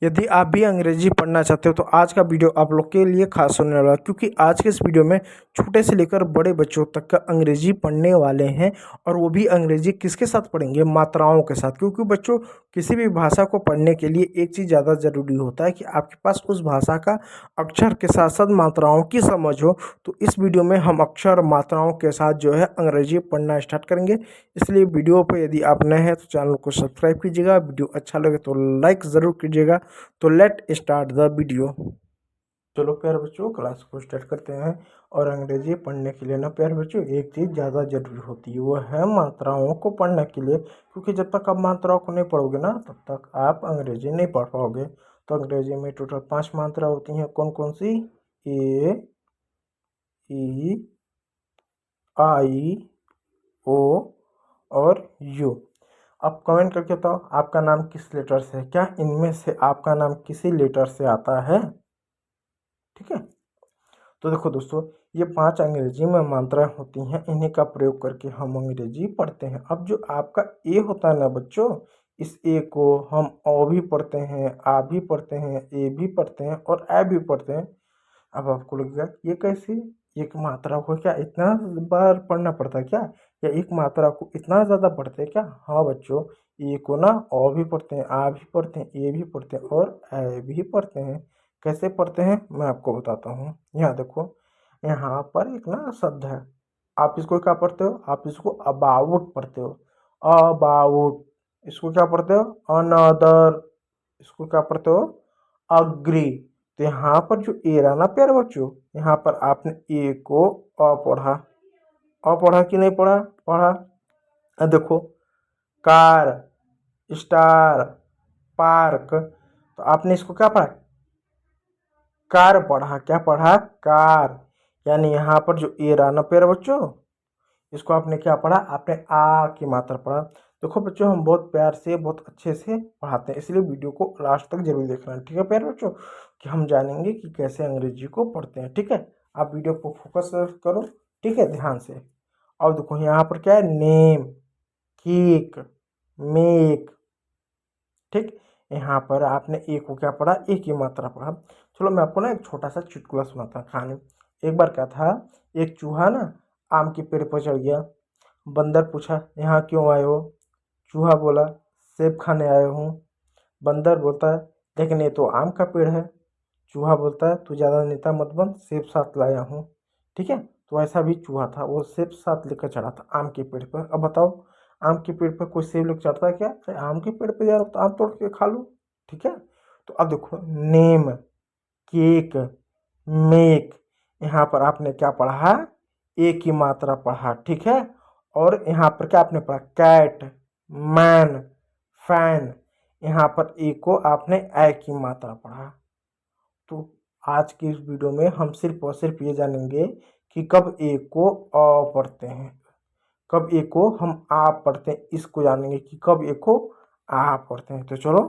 यदि आप भी अंग्रेजी पढ़ना चाहते हो तो आज का वीडियो आप लोग के लिए खास होने वाला है, क्योंकि आज के इस वीडियो में छोटे से लेकर बड़े बच्चों तक का अंग्रेजी पढ़ने वाले हैं। और वो भी अंग्रेजी किसके साथ पढ़ेंगे? मात्राओं के साथ। क्योंकि बच्चों, किसी भी भाषा को पढ़ने के लिए एक चीज़ ज़्यादा ज़रूरी होता है कि आपके पास उस भाषा का अक्षर के साथ साथ मात्राओं की समझ हो। तो इस वीडियो में हम अक्षर मात्राओं के साथ जो है अंग्रेजी पढ़ना स्टार्ट करेंगे। इसलिए वीडियो पर यदि आप नए हैं तो चैनल को सब्सक्राइब कीजिएगा, वीडियो अच्छा लगे तो लाइक ज़रूर कीजिएगा। तो लेट स्टार्ट द वीडियो। चलो प्यारे बच्चों, क्लास को स्टार्ट करते हैं। और अंग्रेजी पढ़ने के लिए ना प्यारे बच्चों एक चीज़ ज़्यादा ज़रूरी होती है, वो है मात्राओं को पढ़ने के लिए। क्योंकि जब तक आप मात्राओं को नहीं पढ़ोगे ना तब तक आप अंग्रेजी नहीं पढ़ पाओगे। तो अंग्रेजी में टोटल 5 मात्रा होती हैं। कौन कौन सी? ए, ई, आई, ओ और यू। आप कमेंट करके बताओ आपका नाम किस लेटर से है। क्या इनमें से आपका नाम किसी लेटर से आता है? ठीक है। तो देखो दोस्तों, ये 5 अंग्रेजी में मात्राएं होती हैं, इन्हीं का प्रयोग करके हम अंग्रेजी पढ़ते हैं। अब जो आपका ए होता है ना बच्चों, इस ए को हम ओ भी पढ़ते हैं, आ भी पढ़ते हैं, ए भी पढ़ते हैं और ए भी पढ़ते हैं। अब आपको लगेगा ये कैसे? एक मात्रा को क्या इतना बार पढ़ना पड़ता है क्या? या एक मात्रा को इतना ज़्यादा पढ़ते हैं क्या? हाँ बच्चों, ए को ना ओ भी पढ़ते हैं, आ भी पढ़ते हैं, ए भी पढ़ते हैं और ए भी पढ़ते हैं। कैसे पढ़ते हैं मैं आपको बताता हूँ। यहाँ देखो, यहाँ पर एक ना शब्द है, आप इसको क्या पढ़ते हो? आप इसको अबाउट पढ़ते हो। अबाउट। इसको क्या पढ़ते हो? अनदर। इसको क्या पढ़ते हो? अग्री। तो यहाँ पर जो ए रहा ना प्यारे बच्चों, यहाँ पर आपने ए को अ पढ़ा। अ पढ़ा कि नहीं पढ़ा? पढ़ा। अब देखो, कार, स्टार, पार्क। तो आपने इसको क्या पढ़ा? कार पढ़ा। क्या पढ़ा? कार। यानी यहाँ पर जो ए रहा ना प्यारे बच्चों, इसको आपने क्या पढ़ा? आपने आ की मात्रा पढ़ा। देखो बच्चों, हम बहुत प्यार से बहुत अच्छे से पढ़ाते हैं, इसलिए वीडियो को लास्ट तक जरूर देखना है। ठीक है प्यारे बच्चों, कि हम जानेंगे कि कैसे अंग्रेजी को पढ़ते हैं। ठीक है, आप वीडियो को फोकस करो। ठीक है, ध्यान से। और देखो यहाँ पर क्या है? Name, cake, make. ठीक, यहाँ पर आपने ए को क्या पढ़ा? ए की मात्रा पढ़ा। चलो मैं आपको ना एक छोटा सा चुटकुला सुनाता हूँ कहानी। एक बार क्या था, एक चूहा ना आम के पेड़ पर चढ़ गया। बंदर पूछा, यहाँ क्यों आए हो? चूहा बोला, सेब खाने आया हूँ। बंदर बोलता है, लेकिन ये तो आम का पेड़ है। चूहा बोलता है, तू ज़्यादा नेता मत बन, सेब साथ लाया हूँ। ठीक है, तो ऐसा भी चूहा था, वो सेब साथ लेकर चढ़ा था आम के पेड़ पर। अब बताओ, आम के पेड़ पर कोई सेब लेकर चढ़ता है क्या? अरे आम के पेड़ पर जा रहा हूँ तो आम तोड़ के खा लो। ठीक है, तो अब देखो, नेम, केक, मेक। यहाँ पर आपने क्या पढ़ा? ए की मात्रा पढ़ा। ठीक है, और यहाँ पर क्या आपने पढ़ा? Cat, man, fan. यहाँ पर ए को आपने ए की मात्रा पढ़ा। तो आज की इस वीडियो में हम सिर्फ और सिर्फ ये जानेंगे कि कब ए को अ पढ़ते हैं, कब ए को हम आ पढ़ते हैं। इसको जानेंगे कि कब ए को आ पढ़ते हैं। तो चलो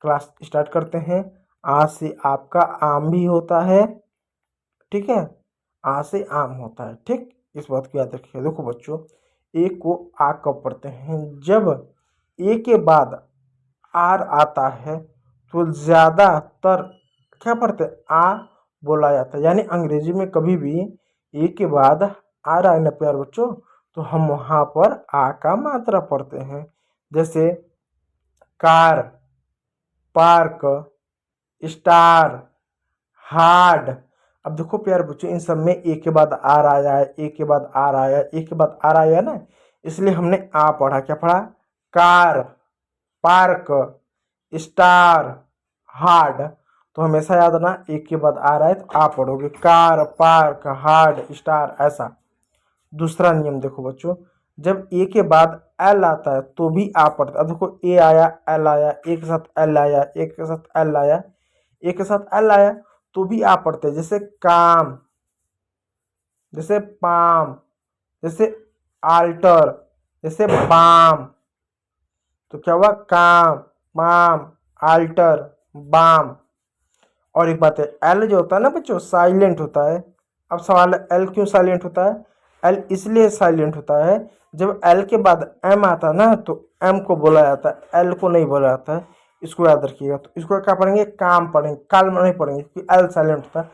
क्लास स्टार्ट करते हैं। आ से आपका आम भी होता है। ठीक है, आ से आम होता है। ठीक, इस बात को याद रखिए। देखो बच्चों, ए को आ कब पढ़ते हैं? जब ए के बाद आर आता है तो ज़्यादातर क्या पढ़ते हैं? आ बोला जाता है। यानी अंग्रेजी में कभी भी ए के बाद आ रहा है ना प्यार बच्चों, तो हम वहाँ पर आ का मात्रा पढ़ते हैं। जैसे कार, पार्क, स्टार, हार्ड। अब देखो प्यार बच्चों, इन सब में ए के बाद आर आया है, ए के बाद आर आया, ए के बाद आर आया ना, इसलिए हमने आ पढ़ा। क्या पढ़ा? Car, park, star, hard. तो हमेशा याद रखना, एक के बाद आ रहा है तो आ पढ़ोगे। कार, पार्क, हार्ड, स्टार, ऐसा। दूसरा नियम देखो बच्चों, जब ए के बाद एल आता है तो भी आ पढ़ता है। अब देखो, ए आया, एल आया, एक के साथ एल आया, एक के साथ एल आया, एक के साथ एल आया, तो भी आ पढ़ते हैं। जैसे काम, जैसे पाम, जैसे आल्टर, जैसे बाम। तो क्या हुआ? काम, पाम, आल्टर, बाम। और एक बात है, एल जो होता है ना बच्चों, साइलेंट होता है। अब सवाल है, एल क्यों साइलेंट होता है? एल इसलिए साइलेंट होता है, जब एल के बाद एम आता है ना तो एम को बोला जाता है, एल को नहीं बोला जाता है। इसको याद रखिएगा। तो इसको क्या पढ़ेंगे, काम पढ़ेंगे, काल नहीं पढ़ेंगे क्योंकि एल साइलेंट होता है,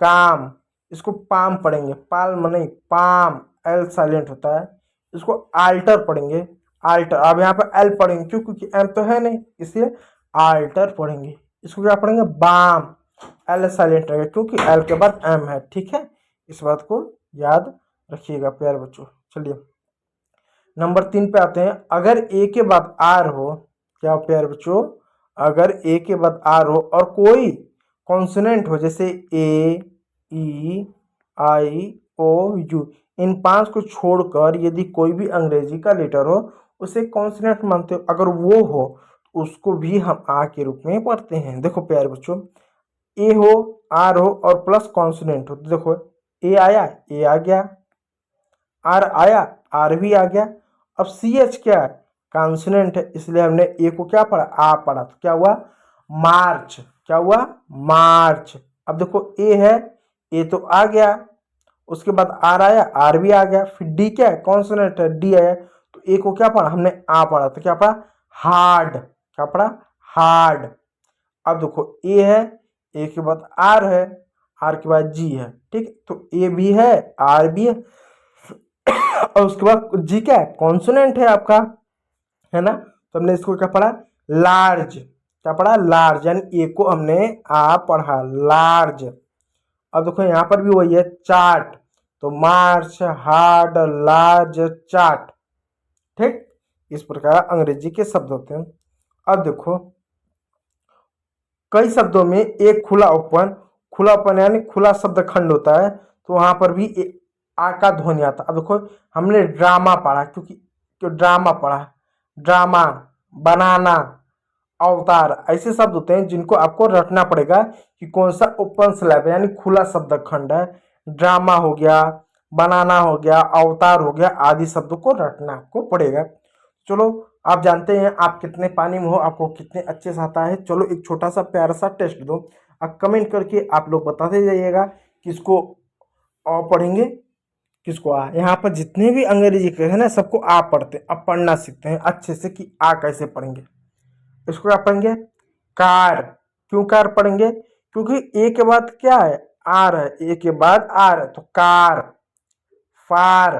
काम। इसको पाम पढ़ेंगे, पाल्म नहीं पाम, एल साइलेंट होता है। इसको आल्टर पढ़ेंगे, आल्टर। अब यहाँ पर एल पढ़ेंगे क्यों, क्योंकि एम तो है नहीं, इसलिए आल्टर पढ़ेंगे। इसको क्या पढ़ेंगे, बाम, एल साइलेंट रहेगा क्योंकि एल के बाद एम है। ठीक है, इस बात को याद रखिएगा प्यारे बच्चों। चलिए नंबर 3 पे आते हैं। अगर ए के बाद आर हो, क्या प्यारे बच्चों, अगर ए के बाद आर हो और कोई कॉन्सोनेंट हो, जैसे ए, ई, आई, ओ, यू, इन 5 को छोड़कर यदि कोई भी अंग्रेजी का लेटर हो उसे कॉन्सोनेंट मानते हो। अगर वो हो उसको भी हम आ के रूप में पढ़ते हैं। देखो प्यारे बच्चों, ए हो, आर हो और प्लस कॉन्सोनेंट हो, तो देखो ए आया, ए आ गया, आर आया, आर भी आ गया। अब सी एच क्या है, कॉन्सोनेंट है, इसलिए हमने ए को क्या पढ़ा, आ पढ़ा, तो क्या हुआ, मार्च। क्या हुआ, मार्च। अब देखो ए है, ए तो आ गया, उसके बाद आर आया, आर भी आ गया, फिर डी क्या है, कॉन्सोनेंट है, डी आया, तो ए को क्या पढ़ा हमने, आ पढ़ा, तो क्या पढ़ा, हार्ड। क्या पढ़ा, हार्ड। अब देखो ए है, ए के बाद आर है, आर के बाद जी है, ठीक, तो ए भी है, आर भी है, और उसके बाद जी क्या है, कॉन्सोनेंट है आपका, है ना। तो हमने इसको क्या पढ़ा, लार्ज। क्या पढ़ा, लार्ज, यानी ए को हमने आ पढ़ा, लार्ज। अब देखो यहाँ पर भी वही है, चार्ट, तो मार्च, हार्ड, लार्ज, चार्ट। ठीक, इस प्रकार अंग्रेजी के शब्द होते हैं। अब देखो कई शब्दों में एक खुला ओपन यानी खुला शब्द खंड होता है, तो वहां पर भी आ का ध्वनि आता। अब देखो हमने ड्रामा पढ़ा, क्योंकि ड्रामा पढ़ा, ड्रामा, बनाना, अवतार, ऐसे शब्द होते हैं जिनको आपको रटना पड़ेगा कि कौन सा ओपन स्लैब है यानी खुला शब्द खंड है। ड्रामा हो गया, बनाना हो गया, अवतार हो गया, आदि शब्दों को रटना आपको पड़ेगा। चलो आप जानते हैं आप कितने पानी में हो, आपको कितने अच्छे से आता है। चलो एक छोटा सा प्यारा सा टेस्ट दो, आप कमेंट करके आप लोग बताते जाइएगा किसको अ पढ़ेंगे, किसको आ। यहाँ पर जितने भी अंग्रेजी के हैं ना सबको आ पढ़ते हैं, अब पढ़ना सीखते हैं अच्छे से कि आ कैसे पढ़ेंगे। इसको क्या पढ़ेंगे, कार। क्यों कार पढ़ेंगे, क्योंकि ए के बाद क्या है, आर है, ए के बाद आर है, तो कार। फार,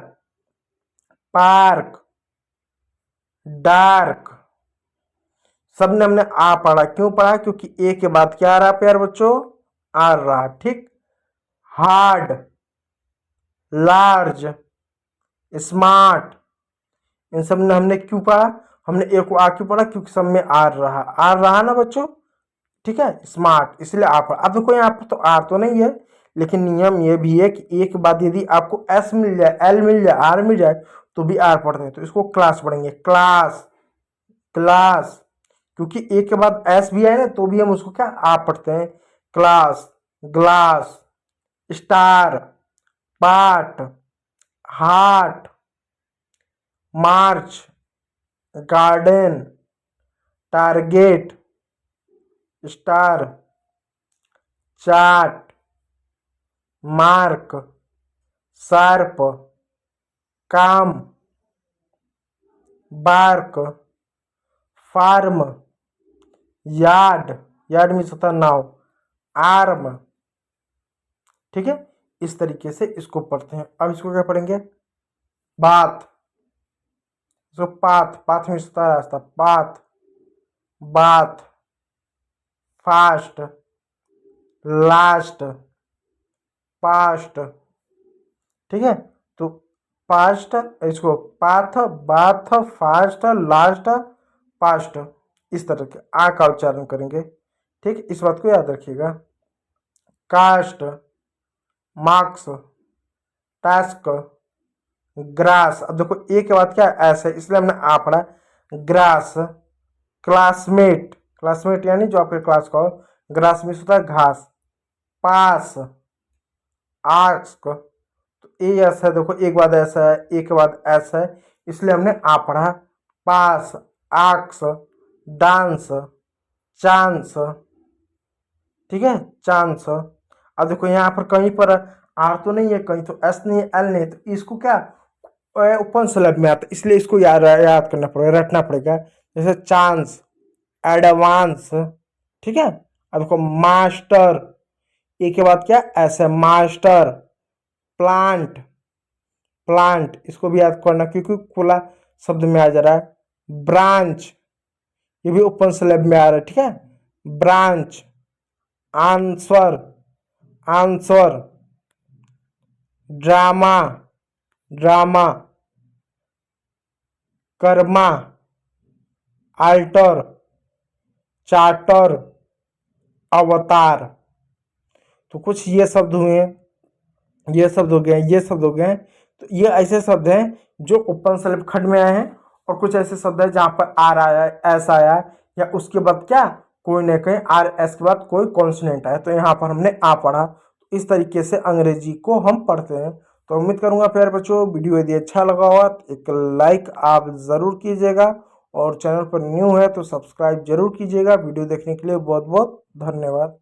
पार्क, डार्क, सबने हमने आ पढ़ा। क्यों पढ़ा, क्योंकि ए के बाद क्या आ रहा प्यार बच्चों, आर रहा। ठीक, हार्ड, लार्ज, स्मार्ट, इन सब ने हमने क्यों पढ़ा, हमने ए को आ क्यों पढ़ा, क्योंकि सब में आर रहा, आर रहा ना बच्चों। ठीक है, स्मार्ट, इसलिए आ पढ़ा। अब देखो यहाँ पर तो आर तो नहीं है, लेकिन नियम ये भी है कि ए के बाद यदि आपको एस मिल जाए, एल मिल जाए, आर मिल जाए तो भी आर पढ़ते हैं, तो इसको क्लास पढ़ेंगे, क्लास, क्लास। क्योंकि ए के बाद एस भी है ना तो भी हम उसको क्या आ पढ़ते हैं, class, glass, star, part, heart, March, garden, target, star, chart, mark, sharp, काम, bark, farm, yard, yard means होता है नाव, आर्म। ठीक है, इस तरीके से इसको पढ़ते हैं। अब इसको क्या पढ़ेंगे, बात, इसको पाथ, पाथ मीन्स होता है रास्ता, path, bath, fast, last, past. ठीक है, तो पास्ट, इसको path, bath, fast, last, past, इस तरह के आ का उच्चारण करेंगे। ठीक, इस बात को याद रखिएगा। Cast, marks, task, grass. अब देखो ए के बाद क्या है, एस है, इसलिए हमने आ पढ़ा, ग्रास। क्लासमेट, क्लासमेट यानी जो आपके क्लास का हो, ग्रास मीन्स होता है घास। पास, आस्क, तो ए एस है, देखो एक बाद ऐसा है, एक के बाद एस है, इसलिए हमने आ पढ़ा। पास, आक्स, डांस, चांस। ठीक है, चांस। अब देखो यहाँ पर कहीं पर आर तो नहीं है, कहीं तो एस नहीं है, एल नहीं है, तो इसको क्या ओपन स्लैब में आता है, इसलिए इसको याद करना पड़ेगा, रटना पड़ेगा। जैसे चांस, एडवांस, ठीक है। अब देखो मास्टर, ए के बाद क्या ऐसे मास्टर। प्लांट, प्लांट इसको भी याद करना क्योंकि खुला शब्द में आ जा रहा है। ब्रांच, ये भी ओपन स्लैब में आ रहा है, ठीक है। Branch. Answer, answer. Drama, drama. Karma, alter. Charter, अवतार। तो कुछ ये शब्द हुए, ये शब्द हो गए, ये शब्द हो गए। तो ये ऐसे शब्द हैं जो ओपन स्लैब खंड में आए हैं, और कुछ ऐसे शब्द हैं जहां पर आर आया है, एस आया है, या उसके बाद क्या कोई न कहीं आर एस के बाद कोई कॉन्सोनेंट आया। तो यहाँ पर हमने आ पढ़ा। इस तरीके से अंग्रेजी को हम पढ़ते हैं। तो उम्मीद करूंगा प्यारे बच्चों वीडियो यदि अच्छा लगा हो तो एक लाइक आप ज़रूर कीजिएगा, और चैनल पर न्यू है तो सब्सक्राइब जरूर कीजिएगा। वीडियो देखने के लिए बहुत बहुत धन्यवाद।